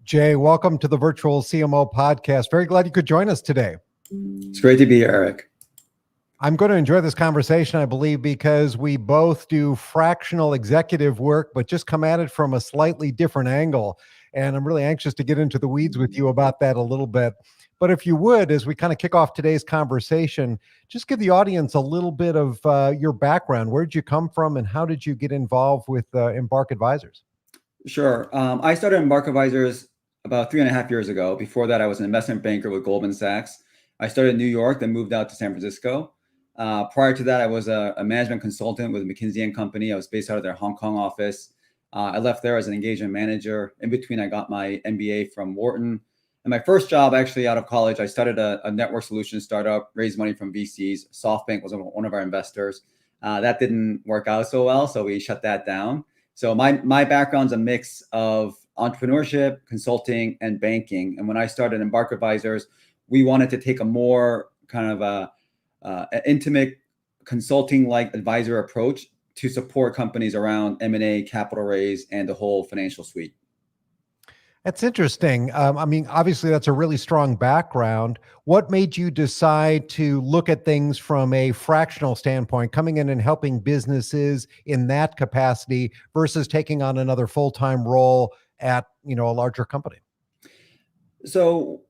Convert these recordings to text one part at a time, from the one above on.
Jay, welcome to the Virtual CMO Podcast. Very glad you could join us today. It's great to be here, Eric. I'm going to enjoy this conversation, I believe, because we both do fractional executive work, but just come at it from a slightly different angle. And I'm really anxious to get into the weeds with you about that a little bit. But if you would, as we kind of kick off today's conversation, just give the audience a little bit of your background. Where did you come from and how did you get involved with Embarc Advisors? Sure. I started Embarc Advisors about 3.5 years ago. Before that, I was an investment banker with Goldman Sachs. I started in New York, then moved out to San Francisco. Prior to that, I was a management consultant with McKinsey and Company. I was based out of their Hong Kong office. I left there as an engagement manager. In between, I got my MBA from Wharton. And my first job actually out of college, I started a network solutions startup, raised money from VCs. SoftBank was one of our investors. That didn't work out so well, so we shut that down. So my background's a mix of entrepreneurship, consulting, and banking. And when I started Embarc Advisors, we wanted to take a more kind of an intimate consulting-like advisor approach to support companies around M&A, capital raise, and the whole financial suite. That's interesting. I mean, obviously, that's a really strong background. What made you decide to look at things from a fractional standpoint, coming in and helping businesses in that capacity versus taking on another full-time role at, a larger company? So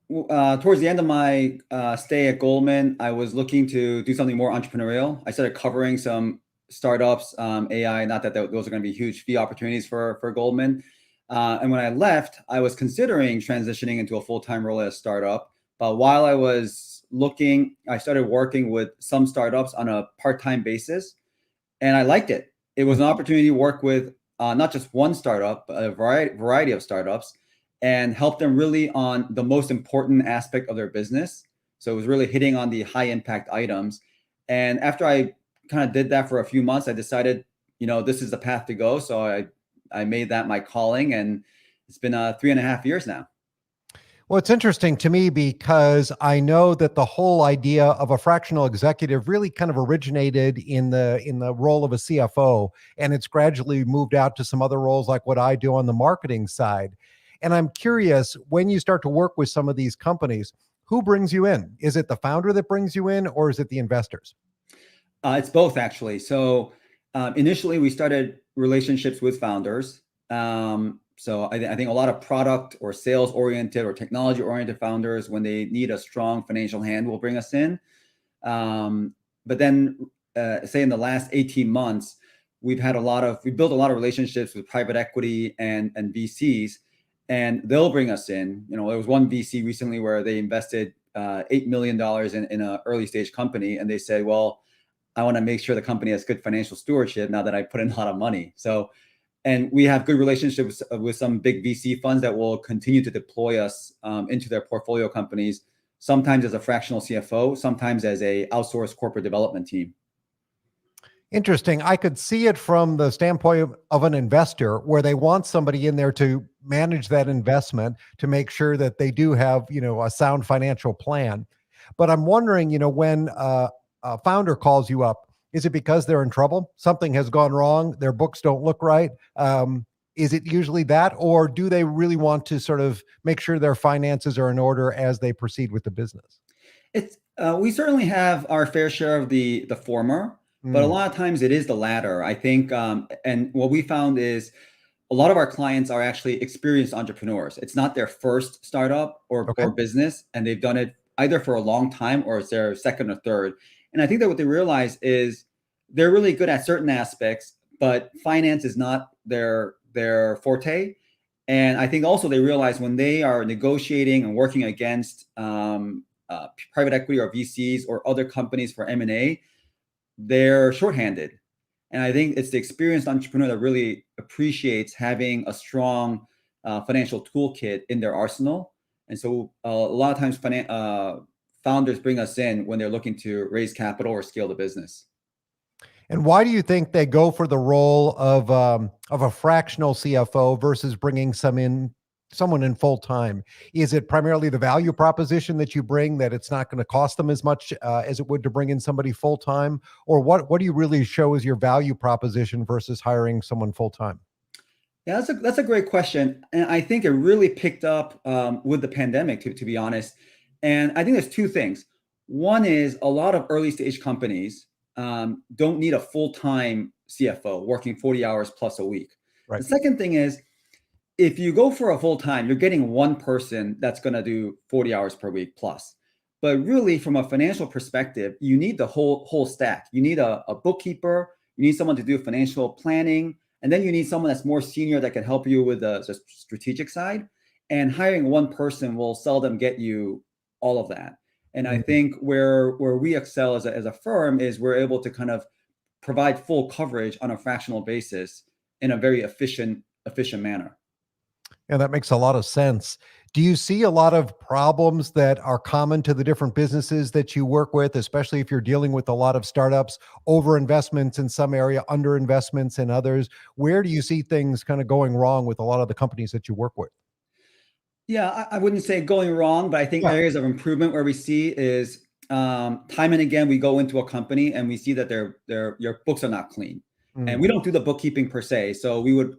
towards the end of my stay at Goldman, I was looking to do something more entrepreneurial. I started covering some startups, AI, not that those are going to be huge fee opportunities for Goldman. And when I left, I was considering transitioning into a full-time role at a startup. But while I was looking, I started working with some startups on a part-time basis, and I liked it. It was an opportunity to work with not just one startup, but a variety of startups, and help them really on the most important aspect of their business. So it was really hitting on the high-impact items. And after I kind of did that for a few months, I decided, this is the path to go. So I made that my calling, and it's been 3.5 years now. Well, it's interesting to me because I know that the whole idea of a fractional executive really kind of originated in the role of a CFO, and it's gradually moved out to some other roles like what I do on the marketing side. And I'm curious, when you start to work with some of these companies, who brings you in? Is it the founder that brings you in, or is it the investors? It's both, actually. So initially, we started relationships with founders. So I think a lot of product or sales oriented or technology oriented founders, when they need a strong financial hand, will bring us in. But then say in the last 18 months, we built a lot of relationships with private equity and VCs, and they'll bring us in. There was one VC recently where they invested $8 million in an early stage company. And they said, well, I want to make sure the company has good financial stewardship now that I put in a lot of money. So, and we have good relationships with some big VC funds that will continue to deploy us into their portfolio companies, sometimes as a fractional CFO, sometimes as a outsourced corporate development team. Interesting. I could see it from the standpoint of an investor where they want somebody in there to manage that investment to make sure that they do have, a sound financial plan. But I'm wondering, when a founder calls you up, is it because they're in trouble? Something has gone wrong. Their books don't look right. Is it usually that, or do they really want to sort of make sure their finances are in order as they proceed with the business? We certainly have our fair share of the former, but a lot of times it is the latter. I think, and what we found is a lot of our clients are actually experienced entrepreneurs. It's not their first startup or business, and they've done it either for a long time or it's their second or third. And I think that what they realize is they're really good at certain aspects, but finance is not their forte. And I think also they realize when they are negotiating and working against private equity or VCs or other companies for M&A, they're shorthanded. And I think it's the experienced entrepreneur that really appreciates having a strong financial toolkit in their arsenal. And so a lot of times founders bring us in when they're looking to raise capital or scale the business. And why do you think they go for the role of a fractional CFO versus bringing someone in full time? Is it primarily the value proposition that you bring, that it's not going to cost them as much as it would to bring in somebody full time? Or what do you really show as your value proposition versus hiring someone full time? Yeah, that's a great question. And I think it really picked up with the pandemic, to be honest. And I think there's two things. One is a lot of early stage companies don't need a full-time CFO working 40 hours plus a week. The Right. second thing is, if you go for a full-time, you're getting one person that's going to do 40 hours per week plus. But really, from a financial perspective, you need the whole stack. You need a bookkeeper, you need someone to do financial planning, and then you need someone that's more senior that can help you with the strategic side. And hiring one person will seldom get you all of that. And I Mhm. think where we excel as a firm is we're able to kind of provide full coverage on a fractional basis in a very efficient manner. Yeah, that makes a lot of sense. Do you see a lot of problems that are common to the different businesses that you work with, especially if you're dealing with a lot of startups, over investments in some area, under investments in others? Where do you see things kind of going wrong with a lot of the companies that you work with? Yeah, I wouldn't say going wrong, but I think Yeah. areas of improvement where we see is time and again we go into a company and we see that their your books are not clean, and Mm, we don't do the bookkeeping per se. So we would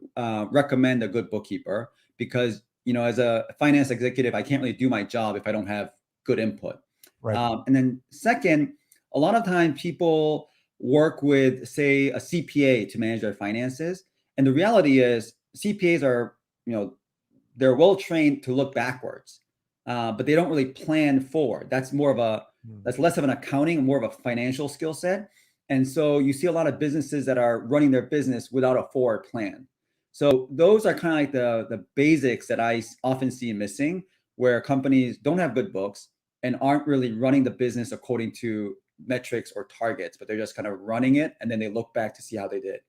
recommend a good bookkeeper because as a finance executive, I can't really do my job if I don't have good input. right. And then second, a lot of times people work with, say, a CPA to manage their finances, and the reality is CPAs are you know they're well trained to look backwards, but they don't really plan forward. Mm. That's less of an accounting and more of a financial skill set. And so you see a lot of businesses that are running their business without a forward plan. So those are kind of like the basics that I often see missing, where companies don't have good books and aren't really running the business according to metrics or targets, but they're just kind of running it and then they look back to see how they did.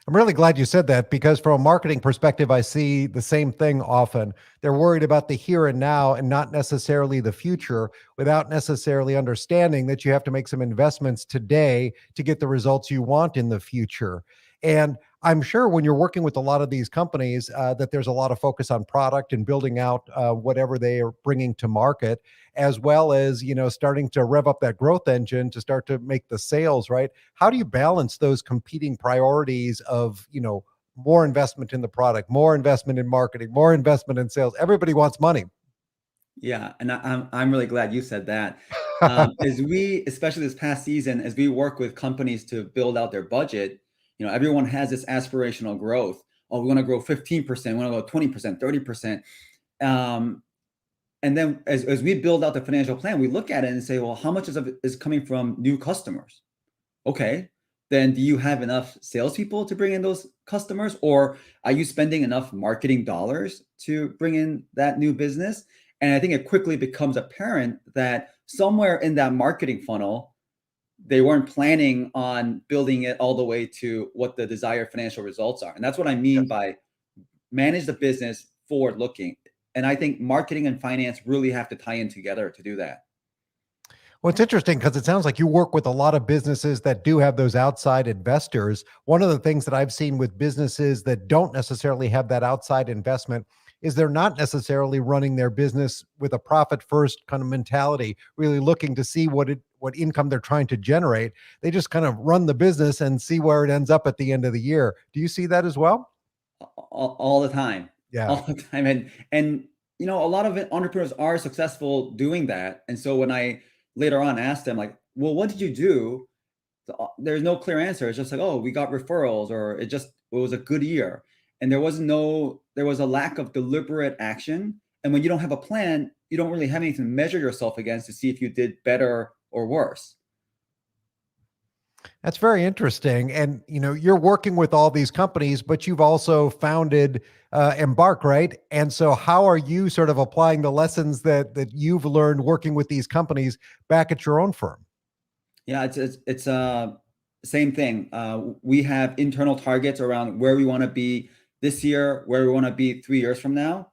I'm really glad you said that because from a marketing perspective, I see the same thing often. They're worried about the here and now and not necessarily the future without necessarily understanding that you have to make some investments today to get the results you want in the future. And I'm sure when you're working with a lot of these companies, that there's a lot of focus on product and building out whatever they are bringing to market, as well as starting to rev up that growth engine to start to make the sales. Right? How do you balance those competing priorities of more investment in the product, more investment in marketing, more investment in sales? Everybody wants money. Yeah, and I'm really glad you said that. As we, especially this past season, as we work with companies to build out their budget, everyone has this aspirational growth. Oh, we want to grow 15%, we want to grow 20%, 30%. Um, and then as we build out the financial plan, we look at it and say, well, how much of it is coming from new customers? Okay, then do you have enough salespeople to bring in those customers, or are you spending enough marketing dollars to bring in that new business? And I think it quickly becomes apparent that somewhere in that marketing funnel, they weren't planning on building it all the way to what the desired financial results are. And that's what I mean Yes. by manage the business forward looking. And I think marketing and finance really have to tie in together to do that. Well, it's interesting because it sounds like you work with a lot of businesses that do have those outside investors. One of the things that I've seen with businesses that don't necessarily have that outside investment is they're not necessarily running their business with a profit first kind of mentality, really looking to see what income they're trying to generate. They just kind of run the business and see where it ends up at the end of the year. Do you see that as well? All the time, Yeah. all the time. And a lot of entrepreneurs are successful doing that. And so when I later on asked them, like, well, what did you do? There's no clear answer. It's just like, oh, we got referrals, or it was a good year. And there was a lack of deliberate action. And when you don't have a plan, you don't really have anything to measure yourself against to see if you did better or worse. That's very interesting. And you're working with all these companies, but you've also founded Embarc, right? And so, how are you sort of applying the lessons that you've learned working with these companies back at your own firm? Yeah, it's same thing. We have internal targets around where we want to be this year, where we want to be 3 years from now.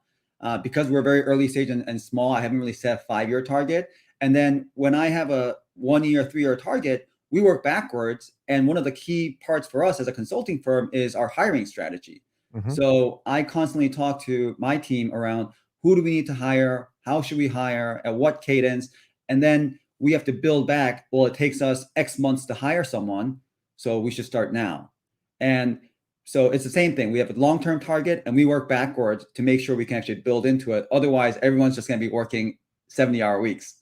Because we're very early stage and small, I haven't really set a 5 year target. And then when I have a 1 year, 3 year target, we work backwards. And one of the key parts for us as a consulting firm is our hiring strategy. Mhm. So I constantly talk to my team around who do we need to hire, how should we hire, at what cadence, and then we have to build back. Well, it takes us X months to hire someone, so we should start now. And So it's the same thing. We have a long-term target and we work backwards to make sure we can actually build into it. Otherwise, everyone's just going to be working 70-hour weeks.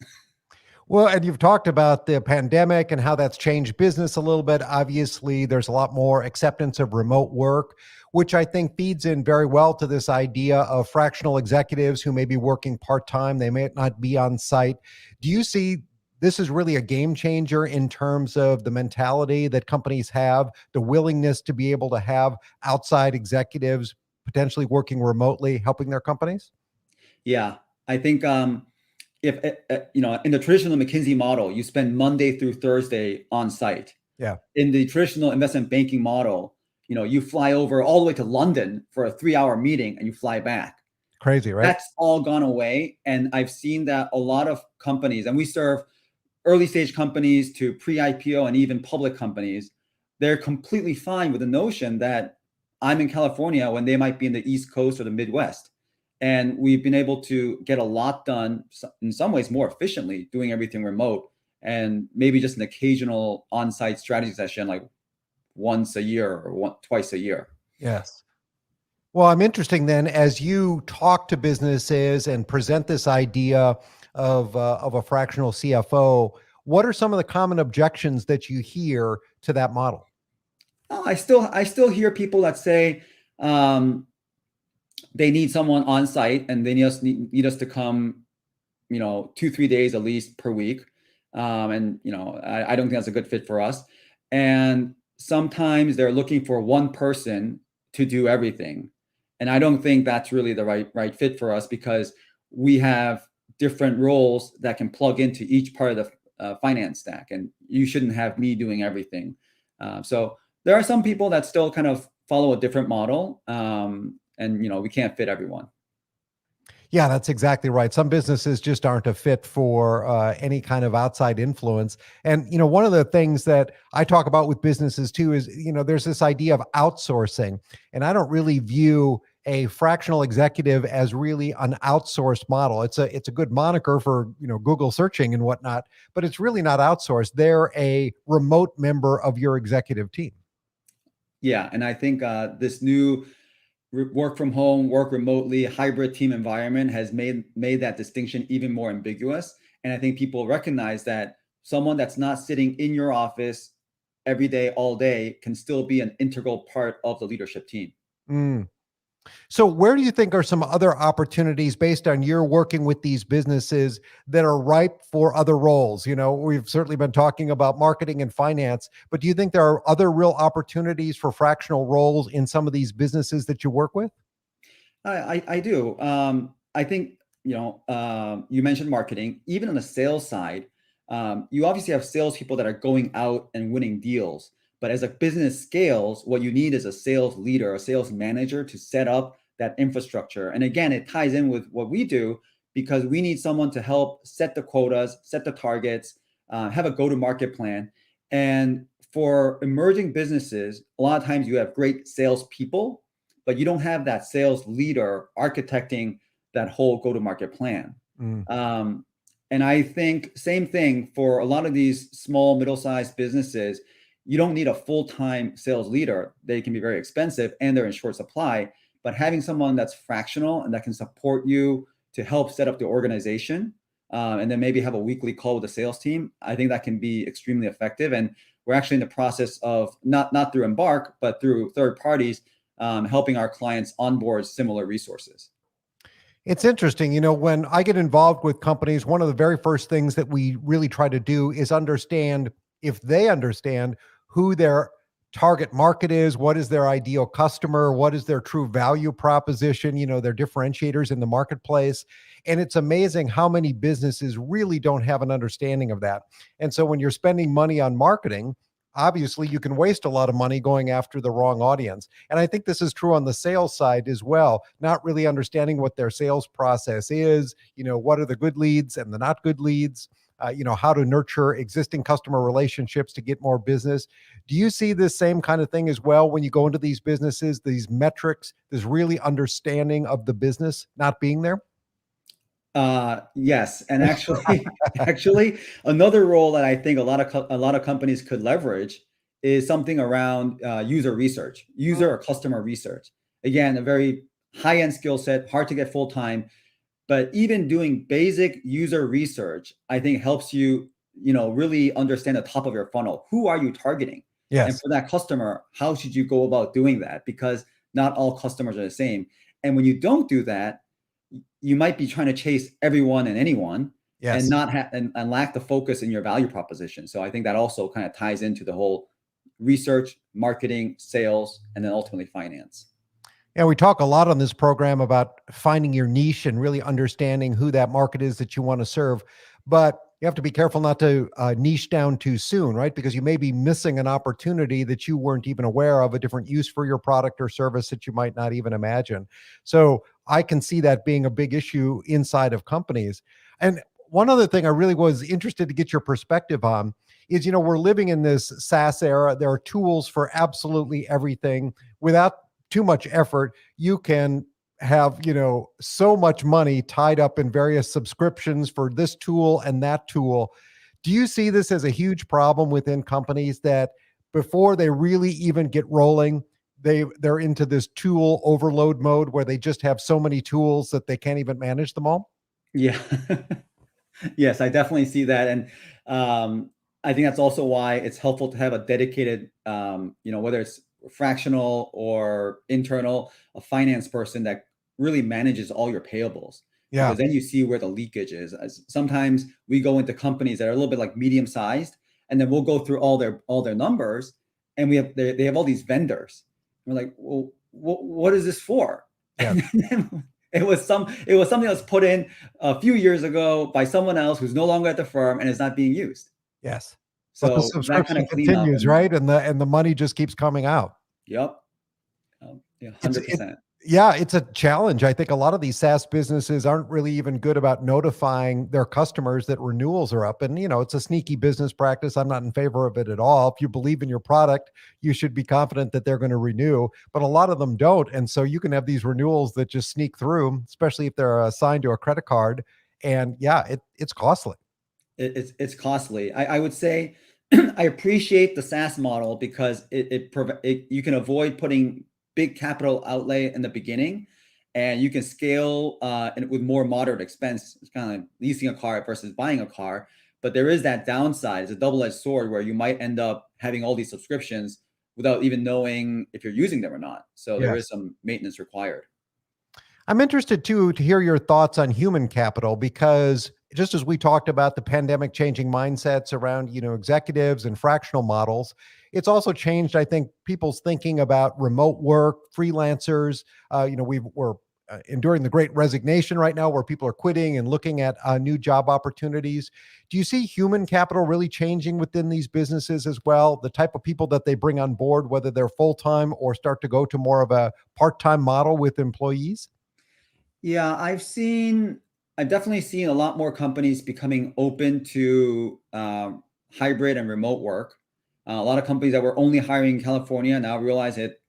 Well, and you've talked about the pandemic and how that's changed business a little bit. Obviously, there's a lot more acceptance of remote work, which I think feeds in very well to this idea of fractional executives who may be working part-time. They may not be on site. Do you see this is really a game changer in terms of the mentality that companies have, the willingness to be able to have outside executives potentially working remotely, helping their companies? Yeah, I think if in the traditional McKinsey model, you spend Monday through Thursday on site. Yeah. In the traditional investment banking model, you fly over all the way to London for a 3-hour meeting and you fly back. Crazy, right? That's all gone away. And I've seen that a lot of companies, and we serve early stage companies to pre-IPO and even public companies, they're completely fine with the notion that I'm in California when they might be in the East Coast or the Midwest. And we've been able to get a lot done in some ways more efficiently doing everything remote, and maybe just an occasional on-site strategy session like once a year or twice a year. Yes. Well, I'm interesting then, as you talk to businesses and present this idea of a fractional CFO, what are some of the common objections that you hear to that model? Oh, I still hear people that say they need someone on site and they need us to come, 2-3 days at least per week. And I don't think that's a good fit for us. And sometimes they're looking for one person to do everything. And I don't think that's really the right fit for us, because we have different roles that can plug into each part of the finance stack. And you shouldn't have me doing everything. So there are some people that still kind of follow a different model. And we can't fit everyone. Yeah, that's exactly right. Some businesses just aren't a fit for any kind of outside influence. And, one of the things that I talk about with businesses too is, there's this idea of outsourcing. And I don't really view a fractional executive as really an outsourced model. It's a good moniker for, Google searching and whatnot, but it's really not outsourced. They're a remote member of your executive team. Yeah. And I think this new work from home, work remotely, hybrid team environment has made that distinction even more ambiguous. And I think people recognize that someone that's not sitting in your office every day, all day, can still be an integral part of the leadership team. Mm. So where do you think are some other opportunities based on your working with these businesses that are ripe for other roles? We've certainly been talking about marketing and finance, but do you think there are other real opportunities for fractional roles in some of these businesses that you work with? I do. I think, you mentioned marketing. Even on the sales side, you obviously have salespeople that are going out and winning deals. But as a business scales, what you need is a sales leader, a sales manager to set up that infrastructure. And again, it ties in with what we do, because we need someone to help set the quotas, set the targets, have a go-to-market plan. And for emerging businesses, a lot of times you have great salespeople, but you don't have that sales leader architecting that whole go-to-market plan. Mm. And I think same thing for a lot of these small, middle-sized businesses. You don't need a full-time sales leader. They can be very expensive and they're in short supply, but having someone that's fractional and that can support you to help set up the organization, and then maybe have a weekly call with the sales team, I think that can be extremely effective. And we're actually in the process of, not through Embarc, but through third parties, helping our clients onboard similar resources. It's interesting, when I get involved with companies, one of the very first things that we really try to do is understand if they understand who their target market is, what is their ideal customer, what is their true value proposition, their differentiators in the marketplace. And it's amazing how many businesses really don't have an understanding of that. And so when you're spending money on marketing, obviously you can waste a lot of money going after the wrong audience. And I think this is true on the sales side as well, not really understanding what their sales process is, what are the good leads and the not good leads, how to nurture existing customer relationships to get more business. Do you see this same kind of thing as well when you go into these businesses, these metrics, this really understanding of the business not being there? Yes, and actually, another role that I think a lot of companies could leverage is something around user research, user or customer research. Again, a very high-end skill set, hard to get full-time, but even doing basic user research, I think helps you, really understand the top of your funnel. Who are you targeting? And Yes. for that customer, how should you go about doing that? Because not all customers are the same. And when you don't do that, you might be trying to chase everyone and anyone and Yes. not and lack the focus in your value proposition. So I think that also kind of ties into the whole research, marketing, sales, and then ultimately finance. And we talk a lot on this program about finding your niche and really understanding who that market is that you want to serve. But you have to be careful not to niche down too soon, right? Because you may be missing an opportunity that you weren't even aware of, a different use for your product or service that you might not even imagine. So I can see that being a big issue inside of companies. And one other thing I really was interested to get your perspective on is, we're living in this SaaS era. There are tools for absolutely everything. Without too much effort, you can have, so much money tied up in various subscriptions for this tool and that tool. Do you see this as a huge problem within companies that before they really even get rolling, they're into this tool overload mode where they just have so many tools that they can't even manage them all? Yeah. Yes, I definitely see that. And I think that's also why it's helpful to have a dedicated, whether it's fractional or internal, a finance person that really manages all your payables. Yeah. Because then you see where the leakage is. As sometimes we go into companies that are a little bit like medium sized, and then we'll go through all their numbers, and they have all these vendors. We're like, well, what is this for? Yeah. And then it was something that was put in a few years ago by someone else who's no longer at the firm and is not being used. Yes. But the So that kind subscription of cleanup continues, and right? And the money just keeps coming out. yep, yeah, It's it 100%. Yeah, it's a challenge. I think a lot of these SaaS businesses aren't really even good about notifying their customers that renewals are up. And, it's a sneaky business practice. I'm not in favor of it at all. If you believe in your product, you should be confident that they're going to renew, but a lot of them don't. And so you can have these renewals that just sneak through, especially if they're assigned to a credit card. And yeah, it's costly. It's costly. I would say I appreciate the SaaS model because you can avoid putting big capital outlay in the beginning, and you can scale and with more moderate expense. It's kind of like leasing a car versus buying a car. But there is that downside. It's a double-edged sword where you might end up having all these subscriptions without even knowing if you're using them or not. So there is Yes. some maintenance required. I'm interested too to hear your thoughts on human capital, because just as we talked about the pandemic changing mindsets around, executives and fractional models, it's also changed, I think, people's thinking about remote work, freelancers. We're enduring the great resignation right now where people are quitting and looking at new job opportunities. Do you see human capital really changing within these businesses as well? The type of people that they bring on board, whether they're full-time or start to go to more of a part-time model with employees? Yeah, I've definitely seen a lot more companies becoming open to hybrid and remote work. A lot of companies that were only hiring in California now realize it.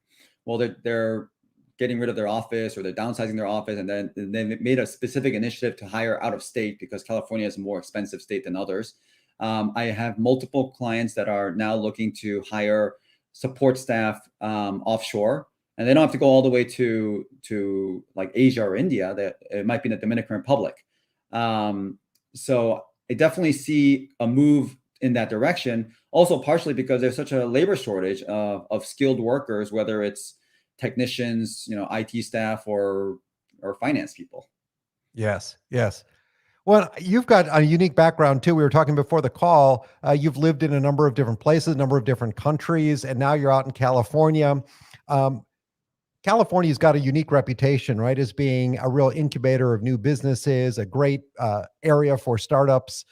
Well, they're getting rid of their office or they're downsizing their office, and then they made a specific initiative to hire out of state because California is a more expensive state than others. I have multiple clients that are now looking to hire support staff offshore, and they don't have to go all the way to like Asia or India. That it might be in the Dominican Republic. So I definitely see a move in that direction. Also, partially because there's such a labor shortage of skilled workers, whether it's technicians, IT staff, or finance people. Yes, yes. Well, you've got a unique background too. We were talking before the call. You've lived in a number of different places, a number of different countries, and now you're out in California. Um, California's got a unique reputation, right, as being a real incubator of new businesses, a great area for startups.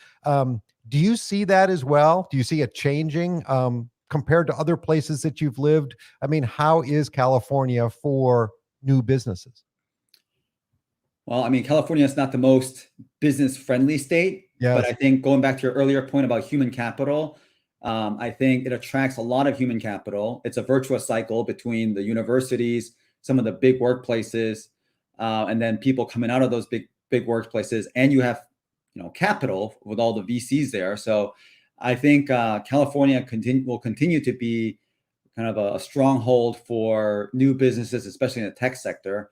Do you see that as well? Do you see it changing compared to other places that you've lived? I mean, how is California for new businesses? Well, I mean, California is not the most business friendly state, but I Yes. think going back to your earlier point about human capital, I think it attracts a lot of human capital. It's a virtuous cycle between the universities, some of the big workplaces, and then people coming out of those big workplaces, and you have capital with all the VCs there. So I think California will continue to be kind of a stronghold for new businesses, especially in the tech sector.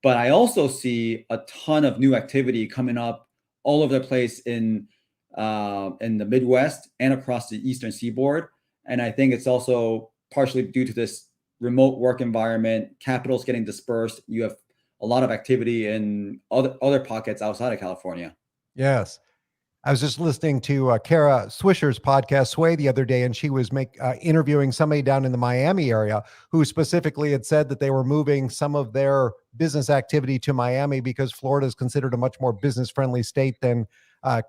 But I also see a ton of new activity coming up all over the place in the Midwest and across the Eastern Seaboard. And I think it's also partially due to this remote work environment. Capital's getting dispersed. You have a lot of activity in other pockets outside of California. Yes. I was just listening to Kara Swisher's podcast, Sway, the other day, and she was interviewing somebody down in the Miami area who specifically had said that they were moving some of their business activity to Miami because Florida is considered a much more business-friendly state than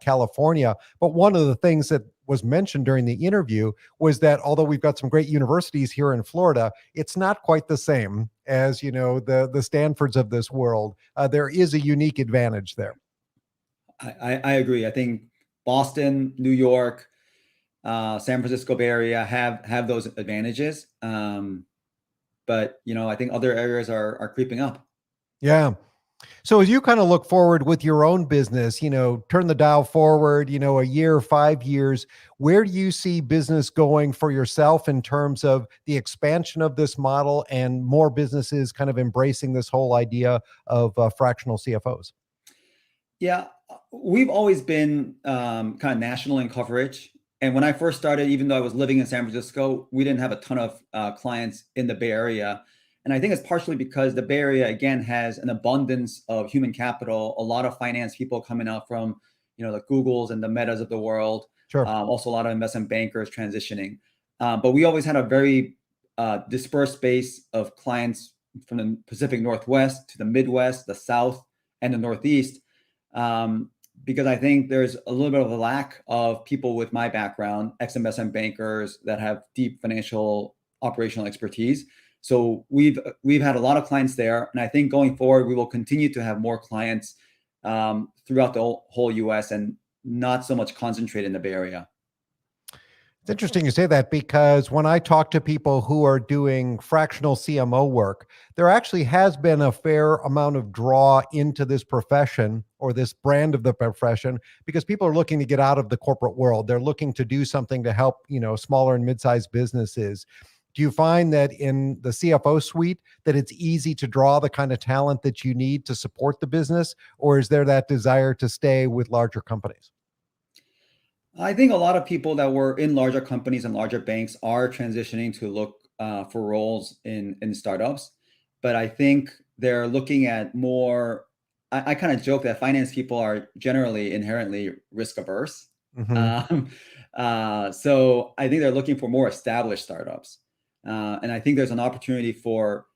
California. But one of the things that was mentioned during the interview was that although we've got some great universities here in Florida, it's not quite the same as, the Stanfords of this world. There is a unique advantage there. I agree. I think Boston, New York, San Francisco Bay Area have those advantages. But I think other areas are creeping up. Yeah. So as you kind of look forward with your own business, turn the dial forward, a year, 5 years, where do you see business going for yourself in terms of the expansion of this model and more businesses kind of embracing this whole idea of fractional CFOs? Yeah, we've always been kind of national in coverage. And when I first started, even though I was living in San Francisco, we didn't have a ton of clients in the Bay Area. And I think it's partially because the Bay Area, again, has an abundance of human capital, a lot of finance people coming out from, the Googles and the Metas of the world. Sure. Also a lot of investment bankers transitioning. But we always had a very dispersed base of clients from the Pacific Northwest to the Midwest, the South, and the Northeast. Because I think there's a little bit of a lack of people with my background, ex-investment bankers that have deep financial operational expertise. So we've had a lot of clients there, and I think going forward we will continue to have more clients throughout the whole U.S. and not so much concentrated in the Bay Area. It's interesting you say that because when I talk to people who are doing fractional CMO work, there actually has been a fair amount of draw into this profession or this brand of the profession because people are looking to get out of the corporate world. They're looking to do something to help, smaller and mid-sized businesses. Do you find that in the CFO suite that it's easy to draw the kind of talent that you need to support the business, or is there that desire to stay with larger companies? I think a lot of people that were in larger companies and larger banks are transitioning to look for roles in startups. But I think they're looking at more, I kind of joke that finance people are generally inherently risk averse. Mm-hmm. So I think they're looking for more established startups. And I think there's an opportunity for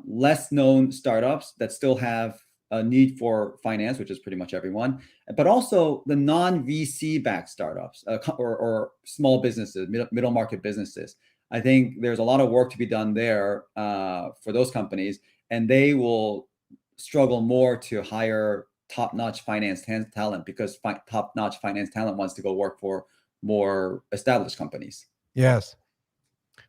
less known startups that still have a need for finance, which is pretty much everyone, but also the non-VC backed startups or small businesses, middle market businesses. I think there's a lot of work to be done there for those companies, and they will struggle more to hire top-notch finance talent because top-notch finance talent wants to go work for more established companies. Yes.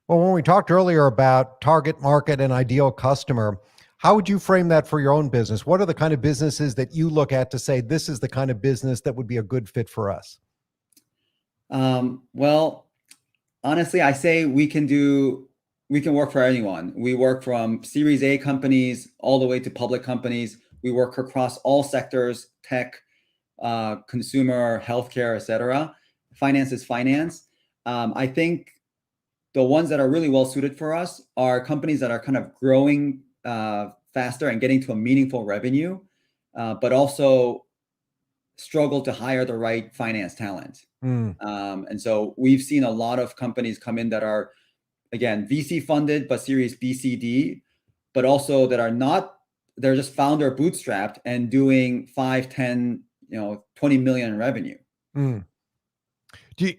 Well, when we talked earlier about target market and ideal customer, how would you frame that for your own business? What are the kind of businesses that you look at to say, this is the kind of business that would be a good fit for us? Well, honestly, I say we can work for anyone. We work from Series A companies all the way to public companies. We work across all sectors, tech, consumer, healthcare, et cetera. Finance is finance. I think the ones that are really well suited for us are companies that are kind of growing faster and getting to a meaningful revenue, but also struggle to hire the right finance talent. And so we've seen a lot of companies come in that are, again, VC funded, but Series B, C, D, but also that are not, they're just founder bootstrapped and doing 5, 10, 20 million in revenue.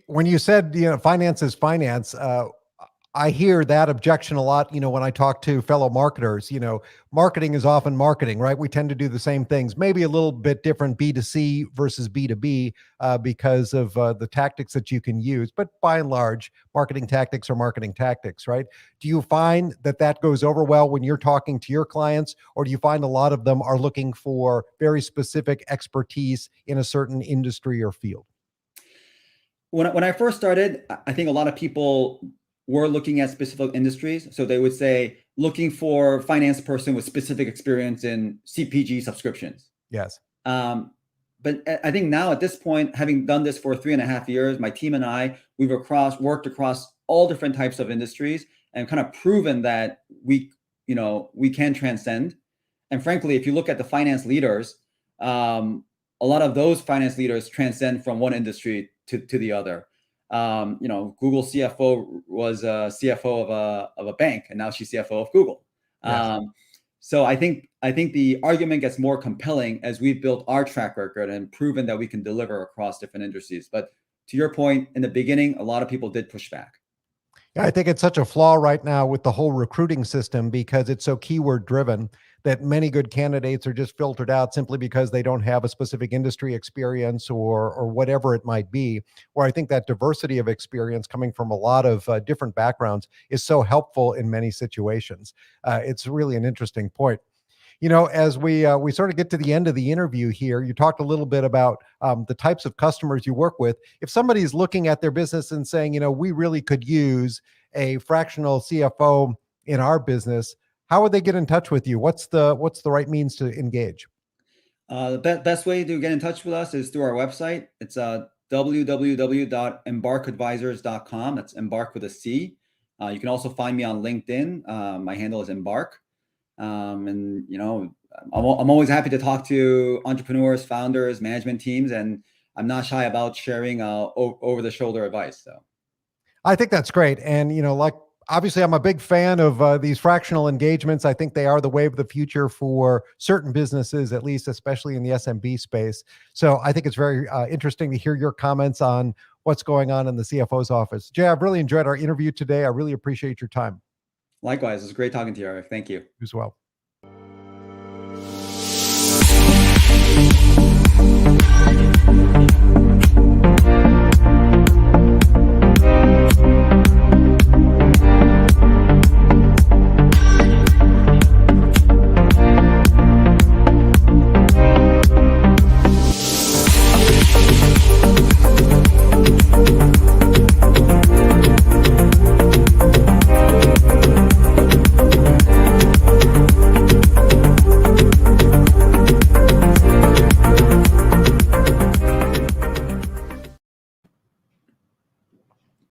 When you said, finance is finance, I hear that objection a lot, when I talk to fellow marketers. Marketing is often marketing, right? We tend to do the same things, maybe a little bit different B2C versus B2B because of the tactics that you can use. But by and large, marketing tactics are marketing tactics, right? Do you find that goes over well when you're talking to your clients, or do you find a lot of them are looking for very specific expertise in a certain industry or field? when I first started, I think a lot of people were looking at specific industries. So they would say looking for finance person with specific experience in CPG subscriptions. Yes. But I think now at this point, having done this for 3.5 years, my team and I, we've worked across all different types of industries and kind of proven that we can transcend. And frankly, if you look at the finance leaders, a lot of those finance leaders transcend from one industry to the other. Google CFO was a CFO of a bank, and now she's CFO of Google. Yes. So I think the argument gets more compelling as we've built our track record and proven that we can deliver across different industries. But to your point, in the beginning, a lot of people did push back. Yeah, I think it's such a flaw right now with the whole recruiting system because it's so keyword driven that many good candidates are just filtered out simply because they don't have a specific industry experience or whatever it might be. Where I think that diversity of experience coming from a lot of different backgrounds is so helpful in many situations. It's really an interesting point. As we sort of get to the end of the interview here, you talked a little bit about the types of customers you work with. If somebody's looking at their business and saying, we really could use a fractional CFO in our business, how would they get in touch with you? What's the right means to engage? The best way to get in touch with us is through our website. It's www.embarcadvisors.com. That's Embarc with a C. You can also find me on LinkedIn. My handle is Embarc. I'm always happy to talk to entrepreneurs, founders, management teams, and I'm not shy about sharing over the shoulder advice. So I think that's great. And, obviously I'm a big fan of these fractional engagements. I think they are the way of the future for certain businesses, at least, especially in the SMB space. So I think it's very interesting to hear your comments on what's going on in the CFO's office. Jay, I've really enjoyed our interview today. I really appreciate your time. Likewise, it was great talking to you, Eric. Thank you. As well.